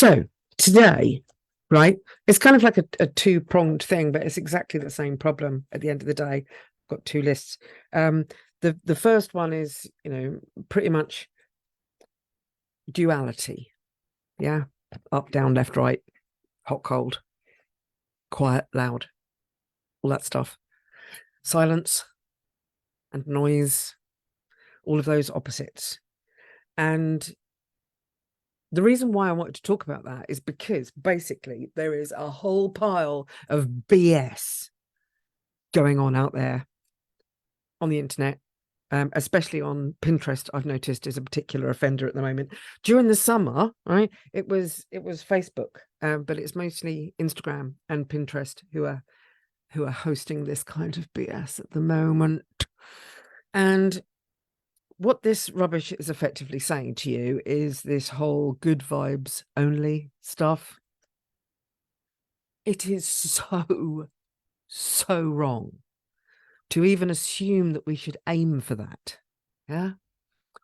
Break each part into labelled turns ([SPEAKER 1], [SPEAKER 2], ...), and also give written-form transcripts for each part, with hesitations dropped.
[SPEAKER 1] So today, right, it's kind of like a two-pronged thing, but it's exactly the same problem at the end of the day. I've got two lists. The first one is, pretty much duality. Yeah. Up, down, left, right, hot, cold, quiet, loud, all that stuff. Silence and noise, all of those opposites. And the reason why I wanted to talk about that is because basically there is a whole pile of BS going on out there on the internet, especially on Pinterest. I've noticed is a particular offender at the moment. During the summer, right, it was Facebook, but it's mostly Instagram and Pinterest who are hosting this kind of BS at the moment. And what this rubbish is effectively saying to you is this whole good vibes only stuff. It is so wrong to even assume that we should aim for that. Yeah,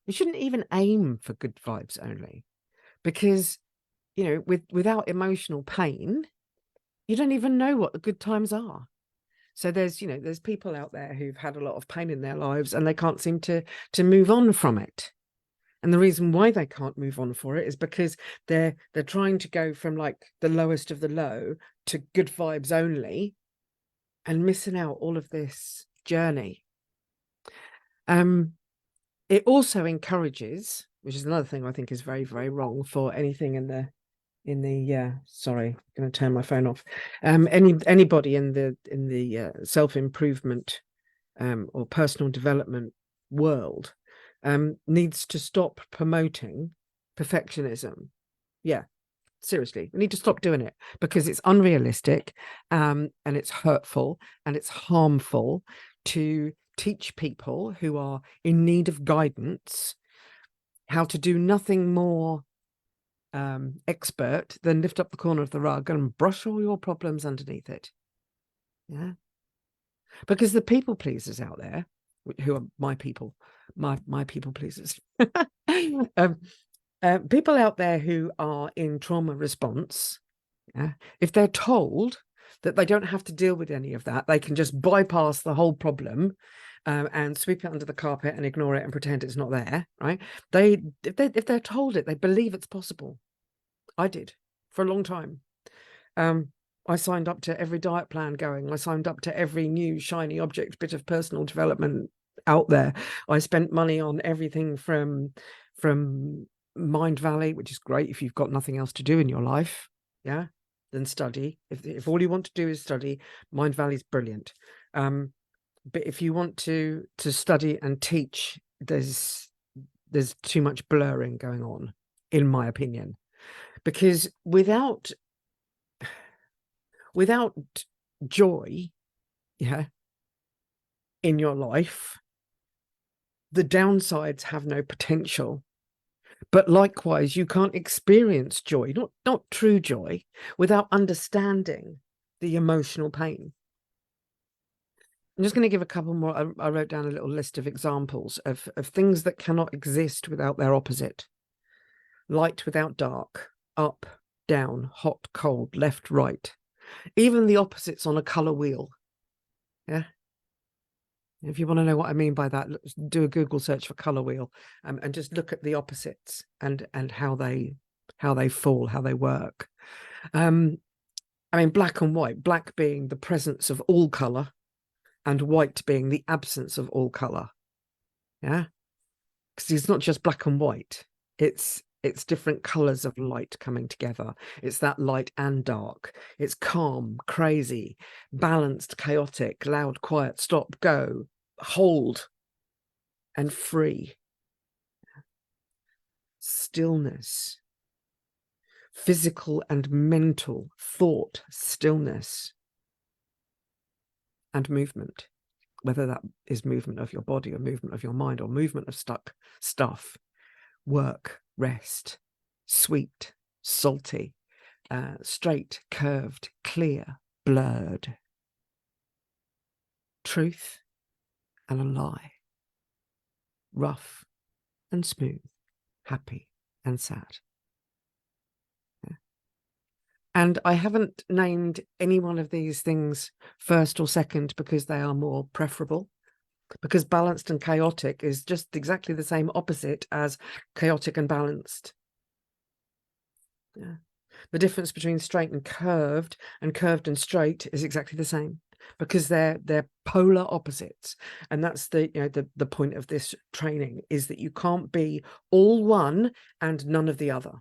[SPEAKER 1] we shouldn't even aim for good vibes only, because without emotional pain, you don't even know what the good times are. So there's people out there who've had a lot of pain in their lives and they can't seem to move on from it. And the reason why they can't move on for it is because they're trying to go from like the lowest of the low to good vibes only, and missing out all of this journey. It also encourages, which is another thing I think is very, very wrong for anything in the sorry, I'm going to turn my phone off. Anybody in the self-improvement or personal development world needs to stop promoting perfectionism. Yeah, seriously, we need to stop doing it, because it's unrealistic, and it's hurtful and it's harmful to teach people who are in need of guidance how to do nothing more expert than lift up the corner of the rug and brush all your problems underneath it. Yeah, because the people pleasers out there, who are my people pleasers, people out there who are in trauma response, if they're told that they don't have to deal with any of that, they can just bypass the whole problem and sweep it under the carpet and ignore it and pretend it's not there, right? If they're told it, they believe it's possible. I did for a long time. I signed up to every diet plan going. I signed up to every new shiny object bit of personal development out there. I spent money on everything from Mind Valley, which is great if you've got nothing else to do in your life, yeah, then study. If all you want to do is study, Mind Valley's brilliant. But if you want to study and teach, there's too much blurring going on, in my opinion, because without joy, yeah, in your life, the downsides have no potential. But likewise, you can't experience joy, not true joy, without understanding the emotional pain. I'm just going to give a couple more. I wrote down a little list of examples of things that cannot exist without their opposite. Light without dark, up, down, hot, cold, left, right. Even the opposites on a color wheel. Yeah. If you want to know what I mean by that, do a Google search for color wheel, and just look at the opposites and how they fall, how they work. I mean, black and white, black being the presence of all color and white being the absence of all color. Yeah, because it's not just black and white, it's different colors of light coming together. It's that light and dark. It's calm, crazy, balanced, chaotic, loud, quiet, stop, go, hold, and free. Stillness, physical and mental thought stillness, and movement, whether that is movement of your body or movement of your mind or movement of stuff, work, rest, sweet, salty, straight, curved, clear, blurred, truth and a lie, rough and smooth, happy and sad. And I haven't named any one of these things first or second because they are more preferable. Because balanced and chaotic is just exactly the same opposite as chaotic and balanced. Yeah. The difference between straight and curved and straight is exactly the same, because they're polar opposites. And that's the point of this training, is that you can't be all one and none of the other.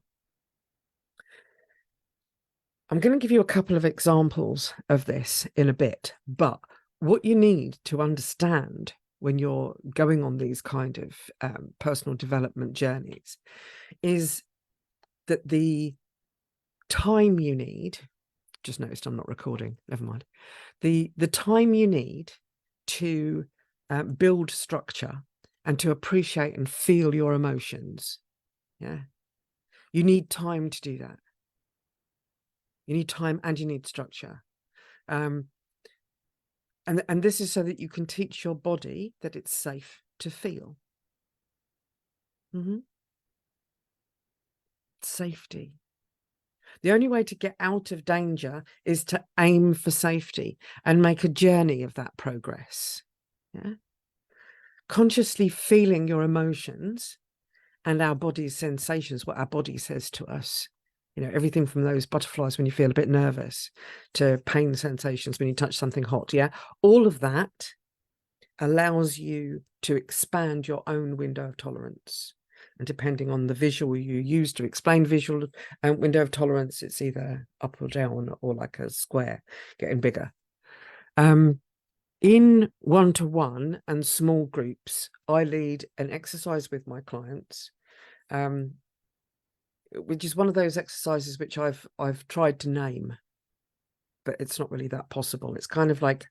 [SPEAKER 1] I'm going to give you a couple of examples of this in a bit, but what you need to understand when you're going on these kind of personal development journeys is that the time you need, just noticed I'm not recording, never mind, the time you need to build structure and to appreciate and feel your emotions, yeah, you need time to do that. You need time and you need structure. And this is so that you can teach your body that it's safe to feel. Safety. The only way to get out of danger is to aim for safety and make a journey of that progress. Yeah. Consciously feeling your emotions and our body's sensations, what our body says to us. Everything from those butterflies when you feel a bit nervous to pain sensations when you touch something hot. Yeah. All of that allows you to expand your own window of tolerance. And depending on the visual you use to explain visual window of tolerance, it's either up or down or like a square getting bigger. In one-to-one and small groups, I lead an exercise with my clients, which is one of those exercises which I've tried to name, but it's not really that possible. It's kind of like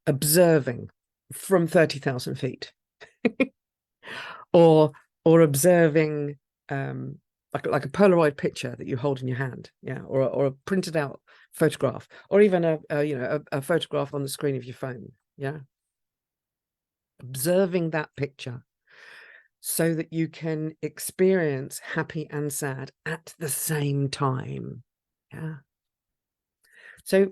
[SPEAKER 1] observing from 30,000 feet. or observing like a Polaroid picture that you hold in your hand, yeah, or a printed out photograph, or even a photograph on the screen of your phone, yeah. Observing that picture so that you can experience happy and sad at the same time, yeah. So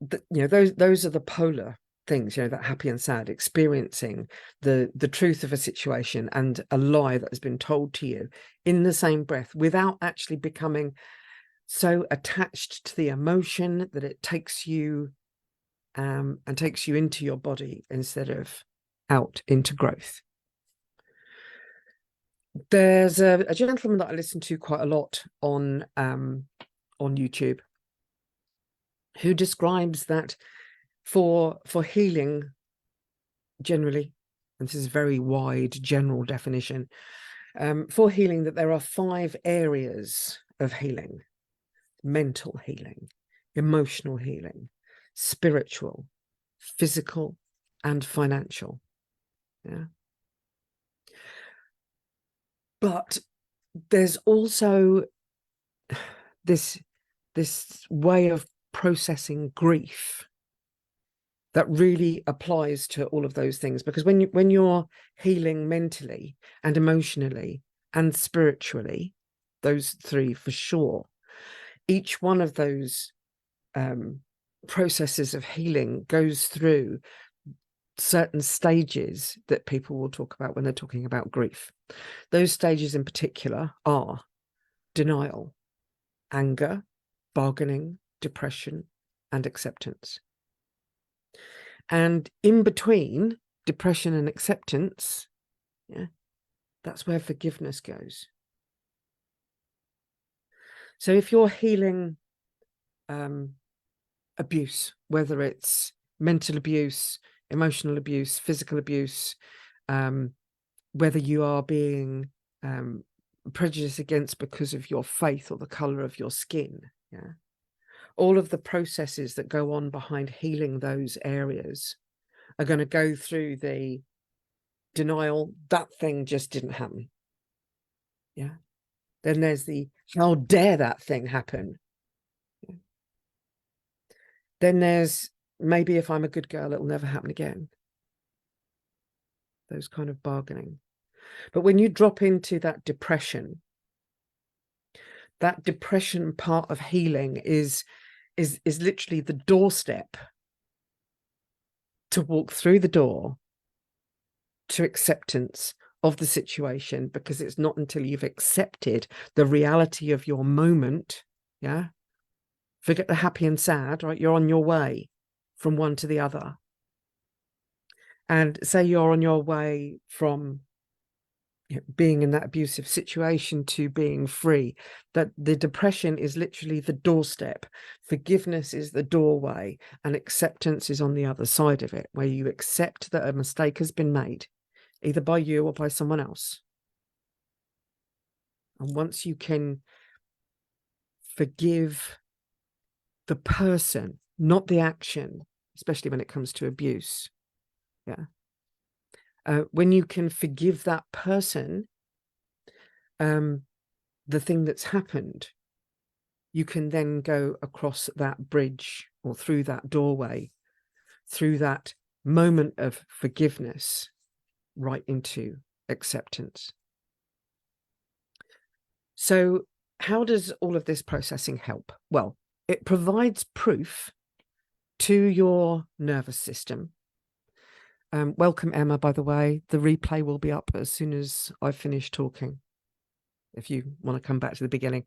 [SPEAKER 1] those are the polar things, that happy and sad, experiencing the truth of a situation and a lie that has been told to you in the same breath, without actually becoming so attached to the emotion that it takes you and takes you into your body instead of out into growth. There's a gentleman that I listen to quite a lot on YouTube, who describes that for healing generally, and this is a very wide general definition, for healing, that there are 5 areas of healing: mental healing, emotional healing, spiritual, physical, and financial. Yeah. But there's also this way of processing grief that really applies to all of those things, because when you're healing mentally and emotionally and spiritually, those 3 for sure, each one of those processes of healing goes through certain stages that people will talk about when they're talking about grief. Those stages in particular are denial, anger, bargaining, depression, and acceptance. And in between depression and acceptance, yeah, that's where forgiveness goes. So if you're healing abuse, whether it's mental abuse, emotional abuse, physical abuse, whether you are being prejudiced against because of your faith or the color of your skin, yeah, all of the processes that go on behind healing those areas are going to go through the denial, that thing just didn't happen. Yeah. Then there's the how dare that thing happen. Yeah. Then there's maybe if I'm a good girl, it'll never happen again. Those kind of bargaining. But when you drop into that depression, that depression part of healing is literally the doorstep to walk through the door to acceptance of the situation, because it's not until you've accepted the reality of your moment, yeah, forget the happy and sad, right? You're on your way from one to the other. And say you're on your way from being in that abusive situation to being free, that the depression is literally the doorstep, forgiveness is the doorway, and acceptance is on the other side of it, where you accept that a mistake has been made, either by you or by someone else. And once you can forgive the person, not the action, especially when it comes to abuse, when you can forgive that person, the thing that's happened, you can then go across that bridge or through that doorway, through that moment of forgiveness, right into acceptance. So how does all of this processing help? Well, it provides proof to your nervous system. Welcome, Emma, by the way. The replay will be up as soon as I finish talking, if you want to come back to the beginning.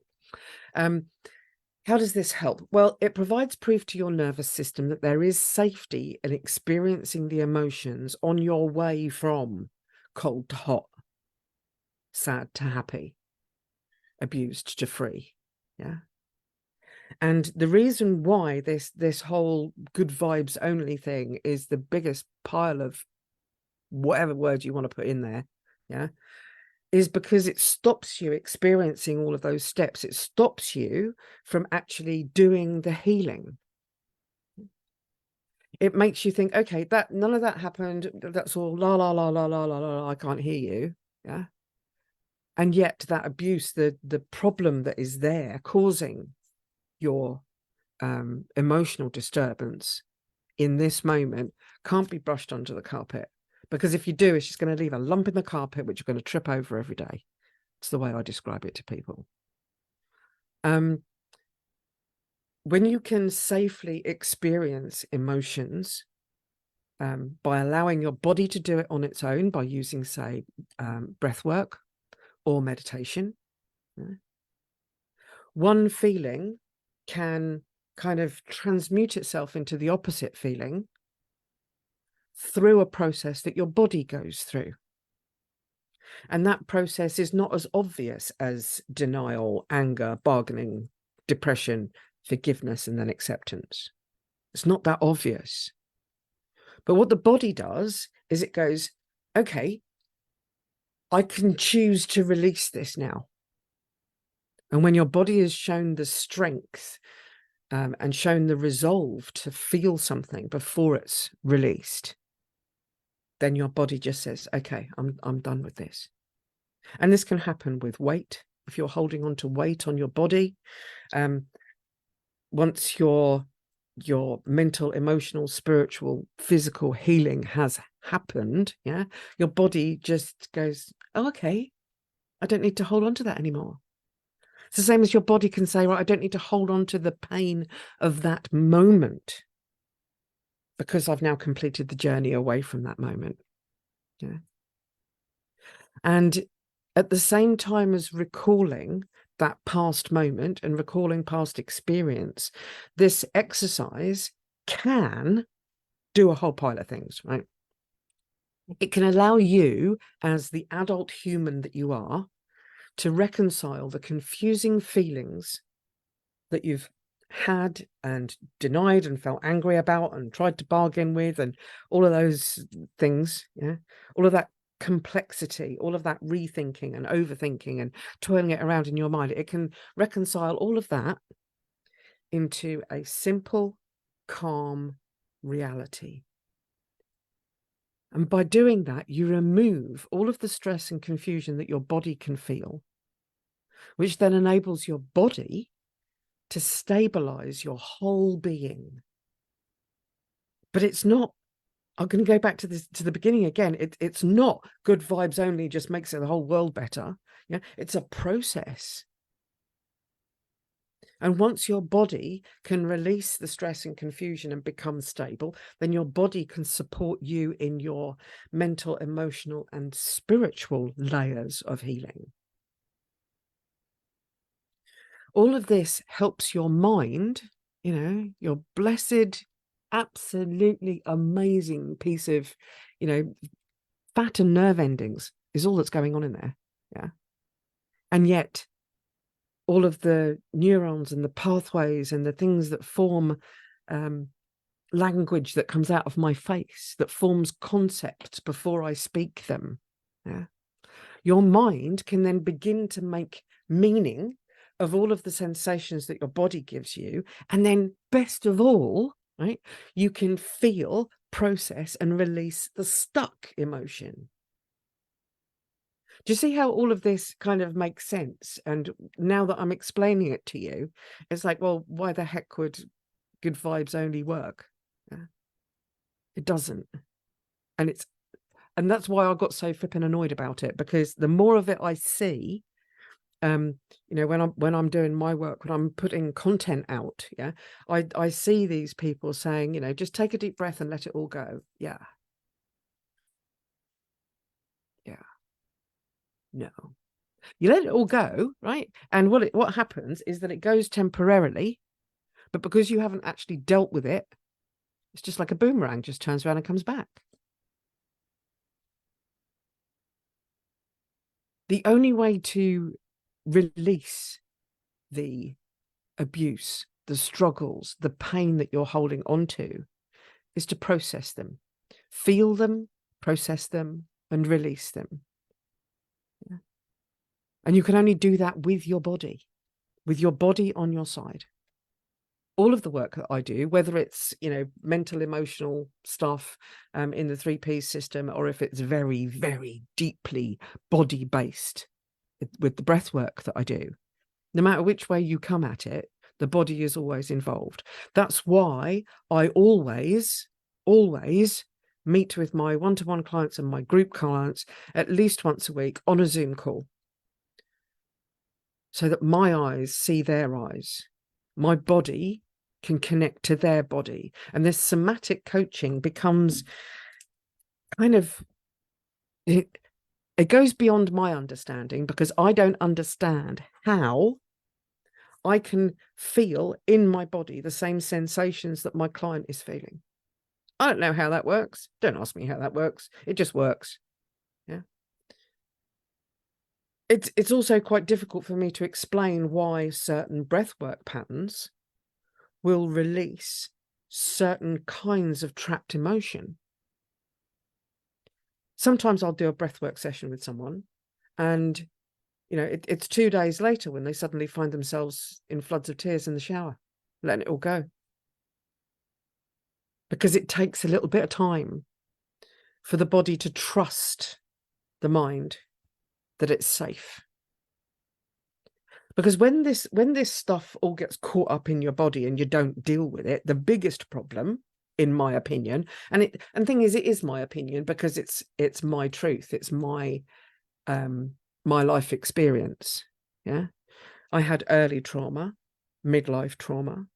[SPEAKER 1] How does this help? Well, it provides proof to your nervous system that there is safety in experiencing the emotions on your way from cold to hot, sad to happy, abused to free. Yeah. And the reason why this whole good vibes only thing is the biggest pile of whatever word you want to put in there, yeah, is because it stops you experiencing all of those steps. It stops you from actually doing the healing. It makes you think, okay, that none of that happened. That's all la la la la la la la. I can't hear you. Yeah. And yet that abuse, the problem that is there causing your emotional disturbance in this moment can't be brushed under the carpet, because if you do, it's just going to leave a lump in the carpet which you're going to trip over every day. It's the way I describe it to people. When you can safely experience emotions by allowing your body to do it on its own, by using, say, breath work or meditation, one feeling can kind of transmute itself into the opposite feeling through a process that your body goes through. And that process is not as obvious as denial, anger, bargaining, depression, forgiveness, and then acceptance. It's not that obvious. But what the body does is it goes, okay, I can choose to release this now. And when your body is shown the strength and shown the resolve to feel something before it's released, then your body just says, okay, I'm done with this. And this can happen with weight. If you're holding on to weight on your body, once your mental, emotional, spiritual, physical healing has happened, yeah, your body just goes, oh, okay, I don't need to hold on to that anymore. It's the same as your body can say, right, I don't need to hold on to the pain of that moment because I've now completed the journey away from that moment. Yeah. And at the same time as recalling that past moment and recalling past experience, this exercise can do a whole pile of things, right? It can allow you, as the adult human that you are, to reconcile the confusing feelings that you've had and denied and felt angry about and tried to bargain with, and all of those things, yeah, all of that complexity, all of that rethinking and overthinking and twirling it around in your mind. It can reconcile all of that into a simple, calm reality. And by doing that, you remove all of the stress and confusion that your body can feel, which then enables your body to stabilize your whole being. But it's not, I'm going to go back to this, to the beginning again. It's not good vibes only just makes it the whole world better. Yeah, it's a process. And once your body can release the stress and confusion and become stable, then your body can support you in your mental, emotional, and spiritual layers of healing. All of this helps your mind, your blessed, absolutely amazing piece of, fat and nerve endings is all that's going on in there. Yeah. And yet all of the neurons and the pathways and the things that form language that comes out of my face, that forms concepts before I speak them. Yeah. Your mind can then begin to make meaning of all of the sensations that your body gives you. And then best of all, right, you can feel, process, and release the stuck emotion. Do you see how all of this kind of makes sense? And now that I'm explaining it to you, it's like, well, why the heck would Good Vibes only work? Yeah. It doesn't. And that's why I got so flipping annoyed about it, because the more of it I see, when I'm doing my work, when I'm putting content out, yeah, I see these people saying, just take a deep breath and let it all go. Yeah. No. You let it all go, right? And what happens is that it goes temporarily, but because you haven't actually dealt with it, it's just like a boomerang, just turns around and comes back. The only way to release the abuse, the struggles, the pain that you're holding on to is to process them, feel them, process them, and release them. Yeah. And you can only do that with your body on your side. All of the work that I do, whether it's, mental, emotional stuff in the 3Ps system, or if it's very, very deeply body-based with the breath work that I do, no matter which way you come at it, the body is always involved. That's why I always meet with my one-to-one clients and my group clients at least once a week on a Zoom call, so that my eyes see their eyes, my body can connect to their body, and this somatic coaching becomes kind of, it goes beyond my understanding, because I don't understand how I can feel in my body the same sensations that my client is feeling. I don't know how that works. Don't ask me how that works. It just works. Yeah. It's also quite difficult for me to explain why certain breathwork patterns will release certain kinds of trapped emotion. Sometimes I'll do a breathwork session with someone, and it's 2 days later when they suddenly find themselves in floods of tears in the shower, letting it all go. Because it takes a little bit of time for the body to trust the mind that it's safe. Because when this stuff all gets caught up in your body and you don't deal with it, the biggest problem, in my opinion, and thing is, it is my opinion because it's my truth, it's my my life experience. Yeah. I had early trauma, midlife trauma.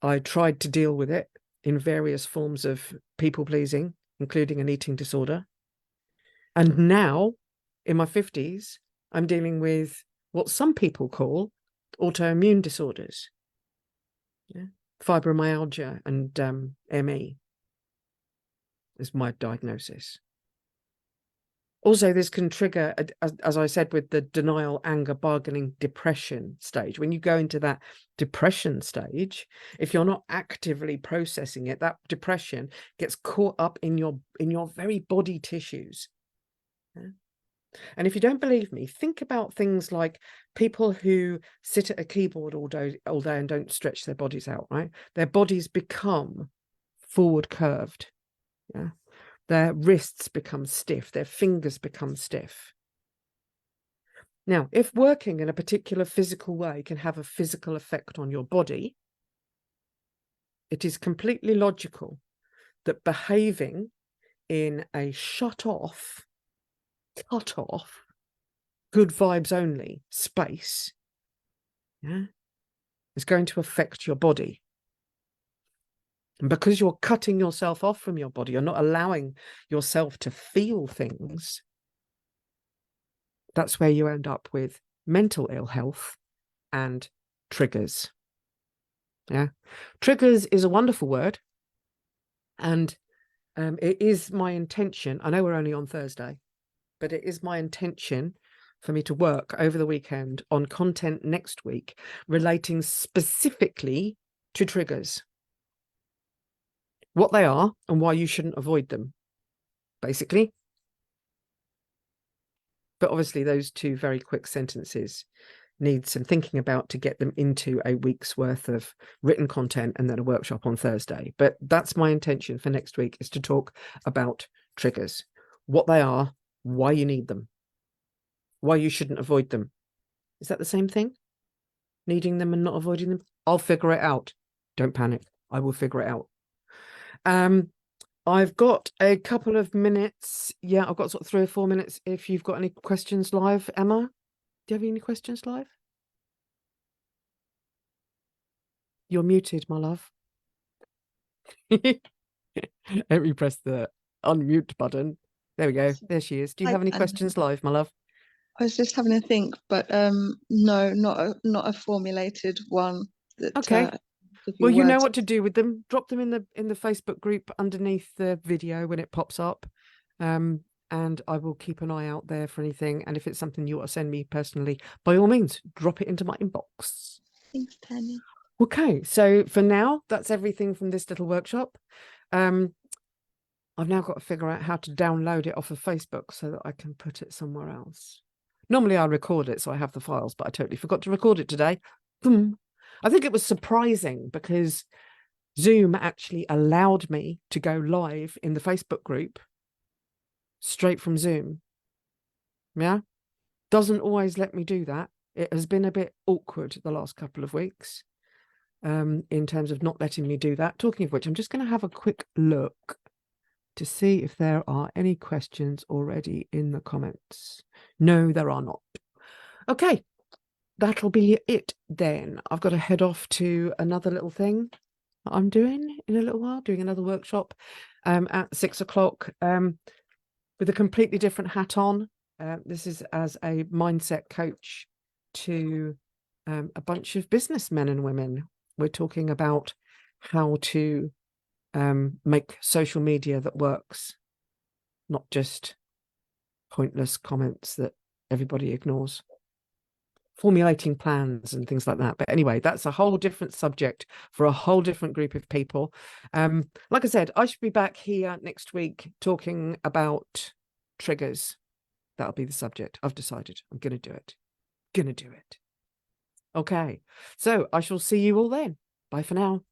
[SPEAKER 1] I tried to deal with it in various forms of people pleasing, including an eating disorder. And now, in my 50s, I'm dealing with what some people call autoimmune disorders. Yeah. Fibromyalgia and ME is my diagnosis. Also, this can trigger, as I said, with the denial, anger, bargaining, depression stage. When you go into that depression stage, if you're not actively processing it, that depression gets caught up in your very body tissues. Yeah? And if you don't believe me, think about things like people who sit at a keyboard all day and don't stretch their bodies out, right? Their bodies become forward curved. Yeah. Their wrists become stiff, their fingers become stiff. Now, if working in a particular physical way can have a physical effect on your body, it is completely logical that behaving in a cut off, good vibes only space, yeah, It's going to affect your body. And because you're cutting yourself off from your body, you're not allowing yourself to feel things. That's where you end up with mental ill health and triggers. Yeah. Triggers is a wonderful word. And it is my intention. I know we're only on Thursday, but it is my intention for me to work over the weekend on content next week relating specifically to triggers, what they are and why you shouldn't avoid them, basically. But obviously those two very quick sentences need some thinking about to get them into a week's worth of written content and then a workshop on Thursday. But that's my intention for next week, is to talk about triggers, what they are, why you need them, why you shouldn't avoid them. Is that the same thing? Needing them and not avoiding them? I'll figure it out. Don't panic. I will figure it out. I've got a couple of minutes. Yeah, I've got sort of 3 or 4 minutes. If you've got any questions live, Emma, do you have any questions live? You're muted, my love. Let me press the unmute button. There we go. There she is. Do you have any questions live, my love?
[SPEAKER 2] I was just having a think, but no, not a formulated one. That
[SPEAKER 1] okay. Well, you know what to do with them. Drop them in the Facebook group underneath the video when it pops up. And I will keep an eye out there for anything. And if it's something you want to send me personally, by all means, drop it into my inbox.
[SPEAKER 2] Thanks, Tanya.
[SPEAKER 1] Okay, so for now, that's everything from this little workshop. I've now got to figure out how to download it off of Facebook so that I can put it somewhere else. Normally I record it, so I have the files, but I totally forgot to record it today. I think it was surprising because Zoom actually allowed me to go live in the Facebook group straight from Zoom. Yeah, doesn't always let me do that. It has been a bit awkward the last couple of weeks in terms of not letting me do that. Talking of which, I'm just going to have a quick look to see if there are any questions already in the comments. No, there are not. Okay, that'll be it then. I've got to head off to another little thing that I'm doing in a little while, doing another workshop at 6 o'clock with a completely different hat on. This is as a mindset coach to a bunch of businessmen and women. We're talking about how to make social media that works, not just pointless comments that everybody ignores, formulating plans and things like that. But anyway, that's a whole different subject for a whole different group of people. Like I said, I should be back here next week talking about triggers. That'll be the subject. I've decided I'm going to do it. Okay, so I shall see you all then. Bye for now.